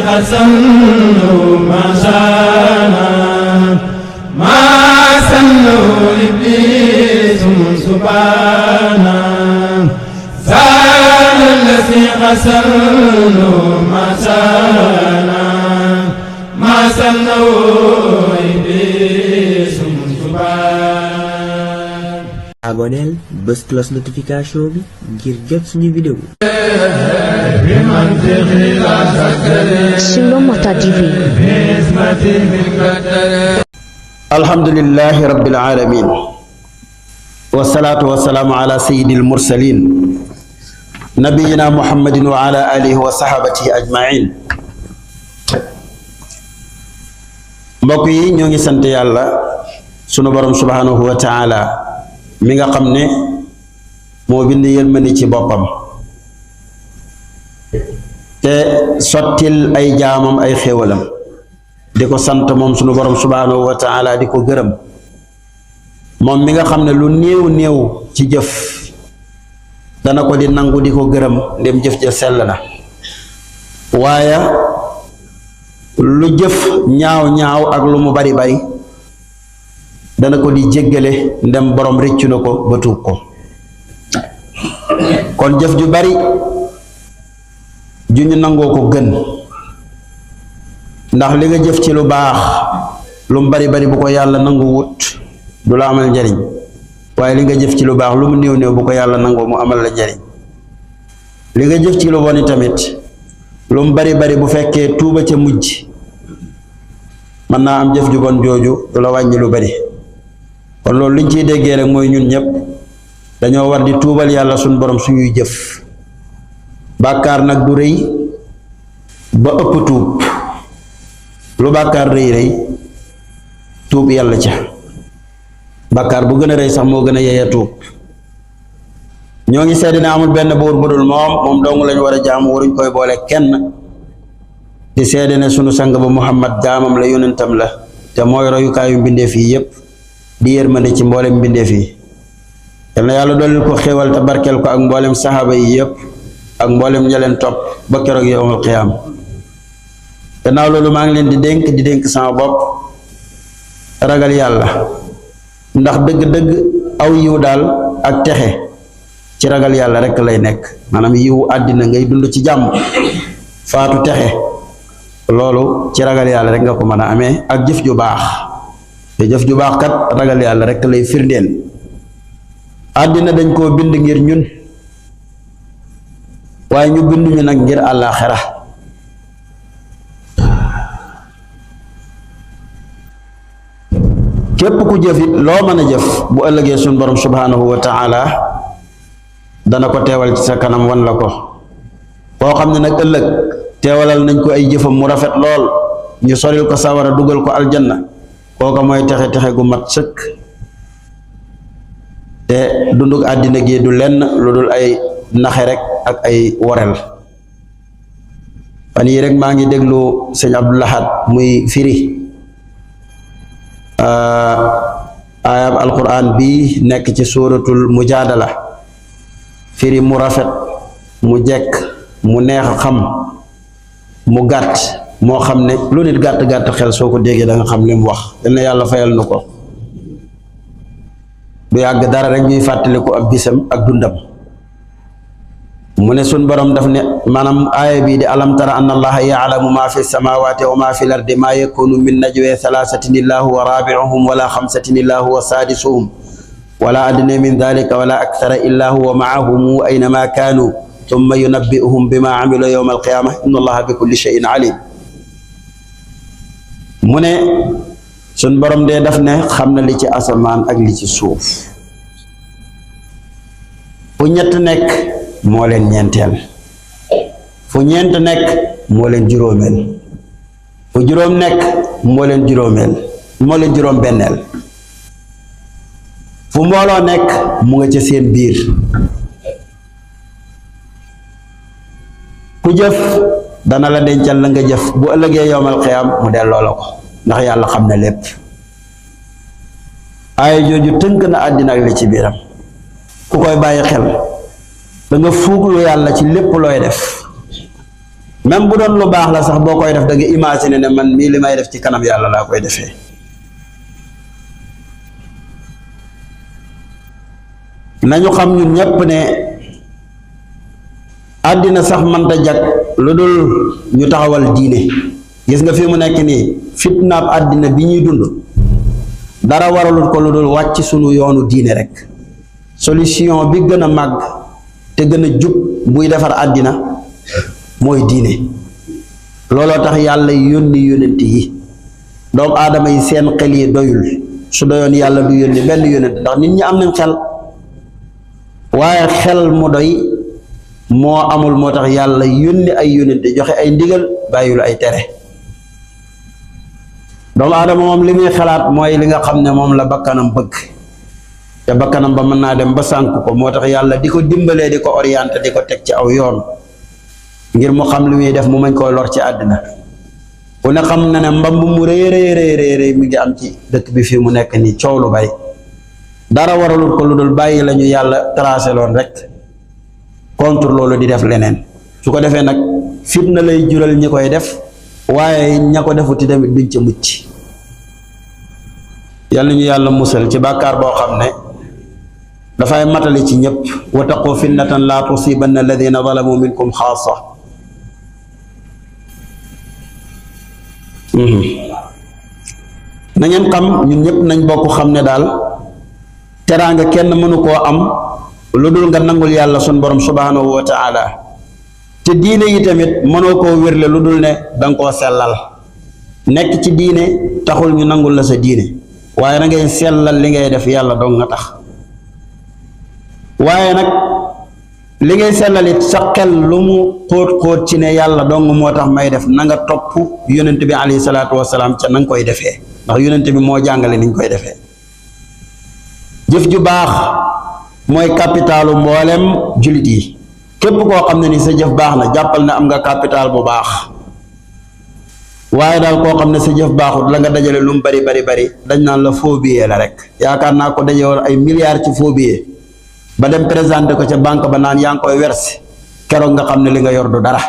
خسنوا ما شانا ما سنوا إبليس سبحانا زال الذي خسنوا ما شانا ما سنوا إبليس سبحانا. Abonneel bës cloche notification bi ngir jot suñu vidéo. Silo Mata TV. alhamdulillahi rabbil alamin wassalatu wassalamu ala sayyidil mursalin nabiyyina muhammadin wa ala alihi wa sahabatihi ajma'in. mbokk yi ñoo ngi sant yàlla sunu borom subhanahu wa ta'ala mi nga xam ne moo bind yërmande ci boppam te sottil ay jaamam ay xéewalam di ko sant moom sunu borom subhanahu wa ta'ala di ko gërëm moom mi nga xam ne lu néew néew ci jëf dana ko di nangu di ko gërëm ndem jëf ja sell na waaye lu jëf ñaaw ñaaw ak lu mu bari bari dana ko di jéggale ndem borom rëccu na ko ba tuub ko kon jëf ju bari ju ñu nangoo ko gën ndax li nga jëf ci lu baax lu mu bari bari bu ko yàlla nangu wut du la amal njariñ waaye li nga jëf ci lu baax lu mu néew néew bu ko yàlla nangoo mu amal la njariñ li nga jëf ci lu bon tamit lu mu bari bari bu fekkee tuuba ca mujj mën naa am jëf ju bon jooju du la wàññi lu bari kon loolu liñ ciy déggee rek mooy ñun ñëpp dañoo war di tuubal yàlla suñ borom suñuy jëf bàkkaar nag du rëy ba ëpp tuub lu bàkkaar rëy rëy tuub yàlla ca bàkkaar bu gën a rëy sax moo gën a yeya tuub ñoo ngi seede ne amul benn buur bu dul moom dong lañu war a jaamu waruñ koy boole kenn di seede ne sunu sang ba Muhammad jaamam la yonentam la te mooy royukaayu mbindeef yi yépp di yërmande ci mboolem mbindeef yi yal na yàlla dooleel ko xéewal te barkeel ko ak mboolem saxaaba yi yépp ak mboolem ña leen topp ba keroog yawmal qiyaam gannaaw loolu maa ngi leen di dénk sama bopp ragal yàlla ndax dëgg-dëgg aw yiw daal ak texe ci ragal yàlla rekk lay nekk maanaam yiwu àddina ngay dund ci jàmm faatu texe loolu ci ragal yàlla rek nga ko mën a amee ak jëf ju baax te jëf ju baax kat ragal yàlla rekk lay firndeel àddina dañ koo bind ngir ñun waaye ñu binduñu nag ngir àllaaxira képp ku jëf it loo mën a jëf bu ëllëgee suñ borom subhanahu wa ta'ala dana ko teewal ci sa kanam wan la ko koo xam ne nag ëllëg teewalal nañ ko ay jëfam mu rafet lool ñu soril ko sawara dugal ko aljanna kooka mooy texe texe gu mat sëkk te dunduk àddina gi du lenn lu dul ay naxe rek ak ay worel fan yi rek maa ngi déglu sëñ Abdou Lahad muy firi ayab alquran bi nekk ci suuratul mujaadala firi mu rafet mu jekk mu neex a xam mu gàtt moo xam ne lu nit gàtt gàtt xel soo ko déggee da nga xam li mu wax yal na yàlla fayal nu ko du yàgg dara rek ñuy fàttaliku ab bisam ak dundam mu ne sun borom daf ne maanaam aaya bii di alam tara anna allaha ya'lamu ma fi samawati wa ma fi l-ardi ma yakunu min najwa thalathatin illahu wa rabi'uhum wala khamsatin illahu wa sadisuhum wala adna min dhalika wala akthara illa huwa ma'ahum aynama kanu thumma yunabbi'uhum bima 'amilu yawma al-qiyamah inna allaha bi kulli shay'in 'alim mu ne sun borom de daf ne xam na li ci asamaan ak li ci suuf fu ñett nekk moo leen ñeenteel fu ñeent nekk moo leen juróomeel fu juróom nekk moo leen juróom benneel fu mbooloo nekk mu nga ca seen biir ku jëf dana la dencal la nga jëf bu ëllëgee yowmal xiyaam mu delloo la ko ndax yàlla xam na lépp aaya jooju tënk na àddina ak li ci biiram ku koy bàyyi xel da nga fuuglu yàlla ci lépp looy def même bu doon lu baax la sax boo koy def da nga imaginer ne man mii li may def ci kanam yàlla laa koy defee. nañu xam ñun ñépp ne àddina sax mënta jag lu dul ñu taxawal diine. gis nga fi mu nekk nii fitnaab àddina bi ñuy dund dara waralul ko lu dul wàcc sunu yoonu diine rek. solution bi gën a màgg te gën a jub buy defar àddina mooy diine. looloo tax yàlla yónni yónent yi. doomu aadama yi seen xel yi doyul. su doyoon yàlla du yónni benn yónent ndax nit ñi am nañ xel waaye xel mu doy moo amul, moo tax yàlla yónni ay yónent joxe ay ndigal bàyyul ay tere. doomu aadama moom li muy xalaat mooy li nga xam ne moom la bakkanam bëgg te bakkanam ba mën naa dem ba sànk ko. moo tax yàlla di ko dimbalee di ko orienté di ko teg ci aw yoon ngir mu xam li muy def mu mañ koo lor ci àddina. ku ne xam na ne mbamb mu rëy rëy mi ngi am ci dëkk bi fii mu nekk nii, coow lu bari dara waralul ko lu dul bàyyi lañu yàlla tracé loon rek contre loolu di def leneen. su ko defee nag fitna lay jural ñi koy def waaye ña ko defuti tamit duñ ca mucc. yàlla ñu yàlla musal ci bàkkaar boo xam ne dafay matali ci ñëpp. wa taqu fitnatan laa tusibanna alladina zalamu minkum xaasa. na ngeen xam ñun ñëpp nañ bokk xam ne daal teraanga kenn mënu koo am lu dul nga nangul yàlla sun borom subhanahu wa taala. te diine yi tamit mënoo koo wérle lu dul ne danga koo sellal. nekk ci diine taxul ñu nangul la sa diine waaye na ngay sellal li ngay def yàlla dong nga tax. waaye nag li ngay sellalit sa xel lu mu xóot ci ne yàlla dong moo tax may def na nga topp yonent bi alayhi salaatu wasalaam ca na nga koy defee ndax yonent bi moo jàngale ni ñu koy defee. jëf ju baax mooy capitalu mboolem jullit yi. képp koo xam ne ni sa jëf baax na jàppal ne am nga capital bu baax. waaye daal koo xam ne sa jëf baaxut la nga dajale lu mu bari dañ naan la faux billet la rek. yaakaar naa ko daje woon ay milliards ci faux billet ba dem présenté ko ca banque ba naan yaa ngi koy verser keroog nga xam ne li nga yor du dara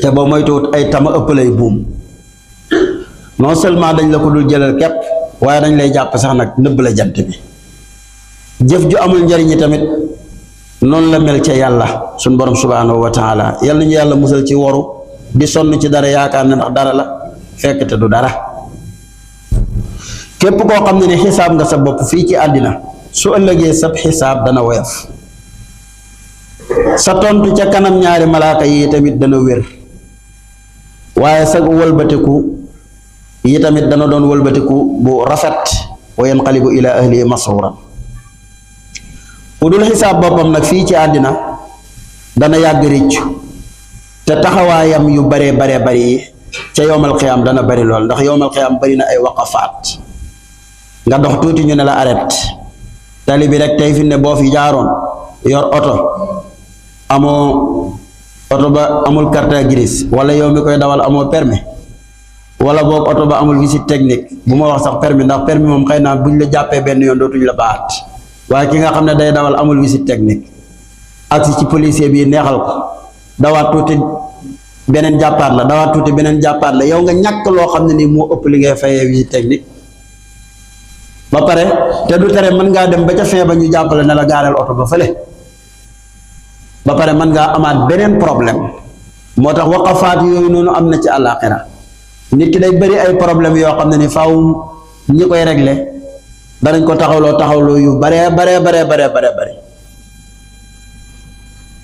te boo moytuwut ay tama ëpp lay buum. non seulement dañ la ko dul jëlal képp waaye dañ lay jàpp sax nag nëbb la jant bi. jëf ju amul njariñ tamit noonu la mel ca yàlla suñ borom subhanahu wa taala. yal nañu yàlla musal ci woru di sonn ci dara yaakaar ne ndax dara la fekk te du dara. képp koo xam ne ni xisaab nga sa bopp fii ci àddina su ëllëgee sab xisaab dana woyof. sa tontu ca kanam ñaari malaaka yi tamit dana wér waaye sa wëlbatiku yi tamit dana doon wëlbatiku bu rafet. wa yanqalibu ila ahlihi masruran. ku dul xisaab boppam nag fii ci àddina dana yàgg rëccu te taxawaayam yu bari yi ca yowmal xiyaam dana bari lool ndax yowmal xiyaam bari na ay waqafaat. nga dox tuuti ñu ne la arrête tali bi rek tey fi ne boo fi jaaroon yor oto amoo oto ba amul carte grise wala yow mi koy dawal amoo permis wala boog oto ba amul visite technique bu ma wax sax permis ndax permis moom xëy naa buñ la jàppee benn yoon dootuñ la baat. waaye ki nga xam ne day dawal amul visite technique agsi ci policier bi neexal ko dawaat tuuti beneen jàppaat la dawaat tuuti beneen jàppaat la yow nga ñàkk loo xam ne nii moo ëpp li ngay fayee visite technique ba pare te du tere mën ngaa dem ba ca fin ba ñu jàppale ne la gaareel oto ba fële ba pare mën ngaa amaat beneen problème. moo tax waqafaat yooyu noonu am na ci àllaaxira. nit ki day bëri ay problème yoo xam ne ni faaw ñi koy régler danañ ko taxawloo yu bare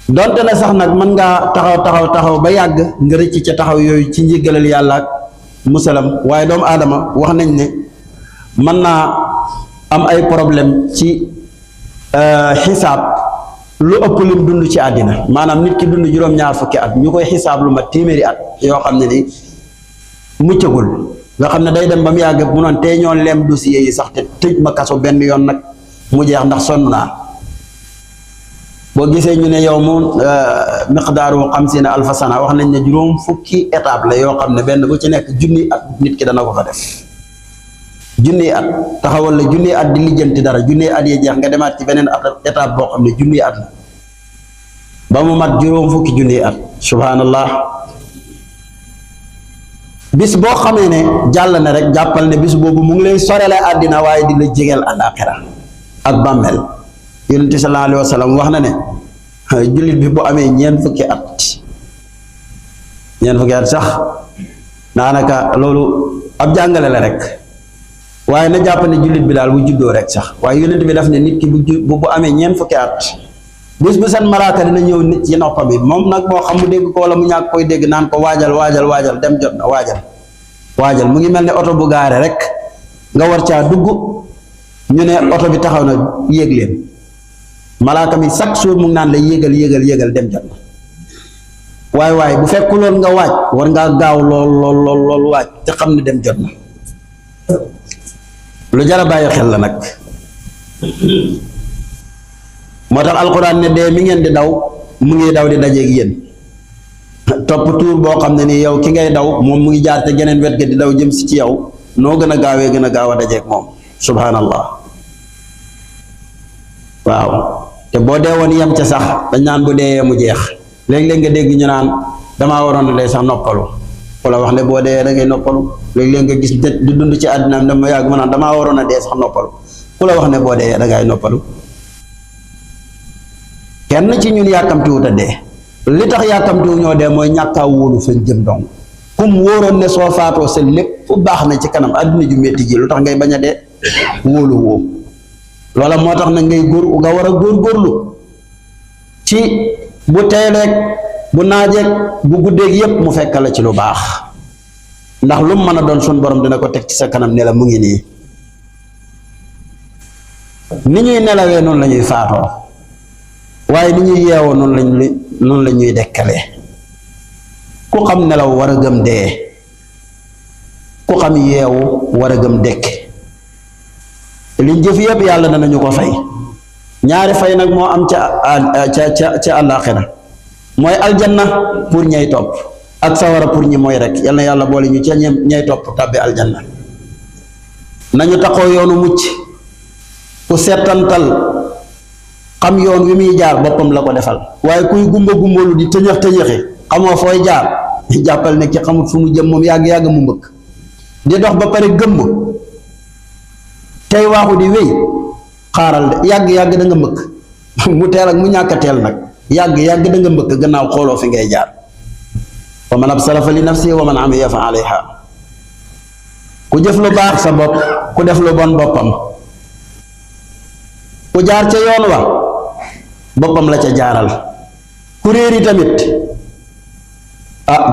donte la sax nag mën ngaa taxaw ba yàgg nga rëcc ca taxaw yooyu ci njéggalal yàlla ak musalam waaye doomu aadama wax nañ ne mën naa am ay problème ci xisaab lu ëpp lim dund ci àddina. maanaam nit ki dund juróom-ñaar fukki at ñu koy xisaab lu ma téeméeri at yoo xam ne ni muccagul nga xam ne day dem ba mu yàgg mu noon tey ñoo lem dossier yi sax te tëj ma kaso benn yoon nag mu jeex ndax sonn naa. boo gisee ñu ne yow mu miqdaaru 50,000 sana wax nañ ne juróom fukki étape la yoo xam ne benn bu ci nekk junni at nit ki dana ko fa def. junni at taxawal la junni at di lijjanti dara junni at yi jeex nga demaat ci beneen étape boo xam ne junni at la ba mu mat juróom fukki junni at subhanallah. bis boo xamee ne jàll na rek jàppal ne bis boobu mu ngi lay sorele àddina waaye di la jegeel àllaaxira ak bàmmeel. yonent sallallahu alayhi wa sallam wax na ne jullit bi bu amee ñeent fukki at sax daanaka loolu ab jàngale la rek waaye na jàpp ne jullit bi daal bu juddoo rek sax waaye yonent bi daf ne nit ki bu amee ñeent fukki at bis bu seen malaaka dina ñëw nit ci noppam bi moom nag moo xam mu dégg ko wala mu ñàkk koy dégg naan ko waajal dem jot na waajal mu ngi mel ne oto bu gaare rek nga war caa dugg ñu ne oto bi taxaw na yéeg leen malaaka mi chaque jour mu ngi naan la yéegal dem jot na waaye bu fekkuloon nga waaj war ngaa gaaw lool waaj te xam ne dem jot na lu jar a bàyyi xel la nag. moo tax alquran ne dee mi ngeen di daw mu ngi daw di dajeeg yéen topp tuur boo xam ne nii yow ki ngay daw moom mu ngi jaar te geneen wet ga di daw jëm si ci yow noo gën a gaawee gën a gaaw a dajeeg moom subhanallah. waaw te boo dee woon yem ca sax dañ naan bu dee mu jeex léeg-léeg nga dégg ñu naan damaa waroon a dee sax noppalu ku la wax ne boo dee da ngay noppalu léeg-léeg nga gis di dund ci àddinaam dama yàgg ma naan damaa waroon a dee sax noppalu ku la wax ne boo dee da ngay noppalu. kenn ci ñun yàkkamtiwut a dee li tax yàkkamtiwu ñoo dee mooy ñàkkaa wóolu fañ jëm dong kum wóoroon ne soo faatoo sa lépp fu baax na ci kanam àdduna ju métti ji lu tax ngay bañ a dee wóolu woo loola moo tax nag nga war a góorgóorlu ci bu teeleeg bu naajeeg bu guddeeg yépp mu fekk la ci lu baax ndax lu mu mën a doon sun borom dina ko teg ci sa kanam ne la mu ngi nii. ni ñuy nelawee noonu la ñuy faatoo waaye ni ñuy yeewoo noonu la ñuy dekkalee ku xam nelaw war a gëm dee ku xam yeewu war a gëm dekk liñ jëf yëpp yàlla danañu ko fay ñaari fay nag moo am ca àllaaxira mooy aljanna pour ñay topp ak sawara pour ñi mooy rek yal na yàlla boole ñu ca ñay topp tàbbi aljanna. nañu taxoo yoonu mucc ku settantal xam yoon wi muy jaar boppam la ko defal waaye kuy gumbalu di tëñëxi xamoo fooy jaar jàppal ne ki xamut fu mu jëm moom yàgg mu mbëkk di dox ba pare gëmm tey waaxu di wéy xaaral de yàgg da nga mbëkk mu teel ak mu ñàkk a teel nag yàgg da nga mbëkk gannaaw xooloo fi ngay jaar. wa man absara fa li nafsi wa man amiya fa alayha ku jëf lu baax sa bopp ku def lu bon boppam ku jaar ca yoon wa boppam la ca jaaral ku réeri tamit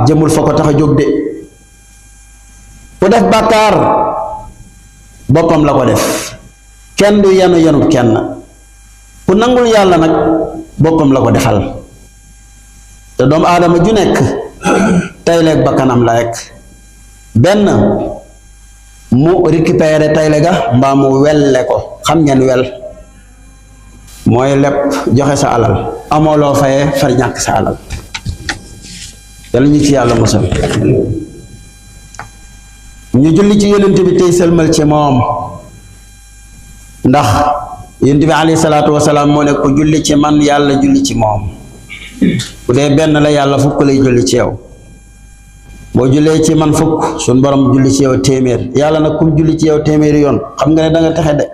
jëmul fa ko tax a jóg de ku def bàkkaar boppam la ko def kenn du yanut kenn ku nangul yàlla nag boppam la ko defal te doomu aadama ju nekk tayleeg bakkanam la rek benn mu récupéré tayle ga mbaa mu welle ko xam ngeen wel mooy lépp joxe sa alal amoo loo fayee far ñàkk sa alal yàlla ñu ci yàlla musal ñu julli ci yonent bi tey sëlmal ci moom ndax yonent bi alayhi salaatu wasalaam moo ne ko julli ci man yàlla julli ci moom bu dee benn la yàlla fukk lay julli ci yow boo jullee ci man fukk suñ borom julli ci yow téeméer yàlla nag kum julli ci yow téeméeri yoon xam nga ne da nga texe de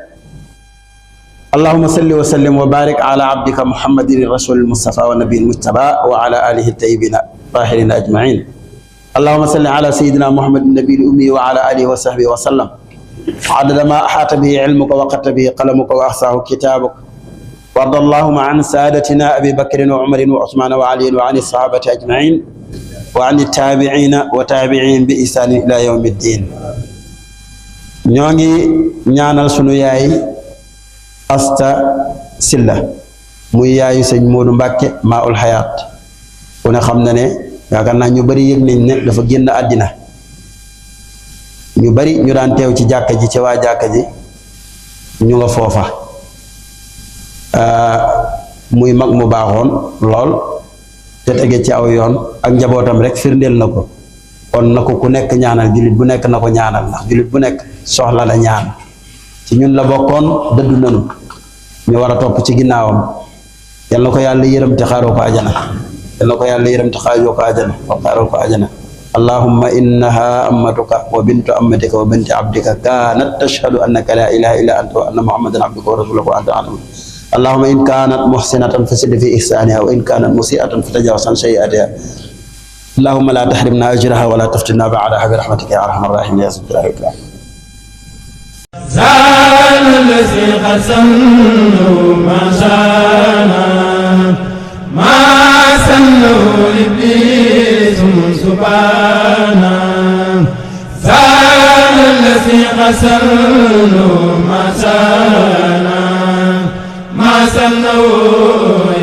allahumma salli wa sallim wa barik ala abdika muhammadin rasulil mustafa wa nabil mujtaba wa ala alihi tayyibina tahirina ajmain allahumma salli ala sayyidina muhammadin nabil ummi wa ala alihi wa sahbihi wa sallam adada ma ahata bihi ilmuka wa qatta bihi qalamuka wa ahsahu kitabuka warda allahumma an saadatina abi bakrin wa umarin wa usmana wa aliyin wa an sahabati ajmain wa an tabiina wa tabiin bi ihsaanin ila yawmi ddin ñoo ngi ñaanal sunu yaay Asta Silla muy yaayu sëñ Moodu Mbàkke maa ul xayaat ku ne xam na ne yaakaar naa ñu bari yëg nañ ne dafa génn àddina ñu bari ñu daan teew ci jàkka ji ci waa jàkka ji ñu nga foofa muy mag mu baaxoon lool te tege ci aw yoon ak njabootam rek firndeel na ko kon na ko ku nekk ñaanal jullit bu nekk na ko ñaanal ndax jullit bu nekk soxla la ñaan ci ñun la bokkoon dëddu nanu ñu war a topp ci ginnaawam yal na ko yàlla yërëm te xaaroo ko ajana yal na ko yàlla yërëm te xaajoo ko àjjana wa xaaral ko àjjana allahumma innaha ammatuka wa bintu ammatika wa binti abdika kanat tashhadu annaka la ilaha illa anta wa anna muhammadan abduka wa rasuluka wa anta alam allahumma in kanat muhsinatan fasid fi ihsaniha wa in kanat musi'atan fatajawaz an sayyi'atiha allahumma la tahrimna ajraha wa la taftinna ba'daha bi rahmatika ya arhamar rahimin ya zal jalali wal ikram زال الذي قسمه ما شانا ما سنه إبليس سبحانا زال الذي قسمه ما شانا ما سنه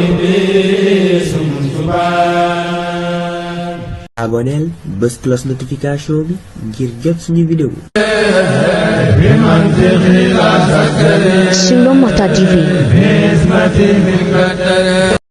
إبليس سبحانا aboneel bës cloche notification bi ngir jot suñu vidéo Shalom Mata TV.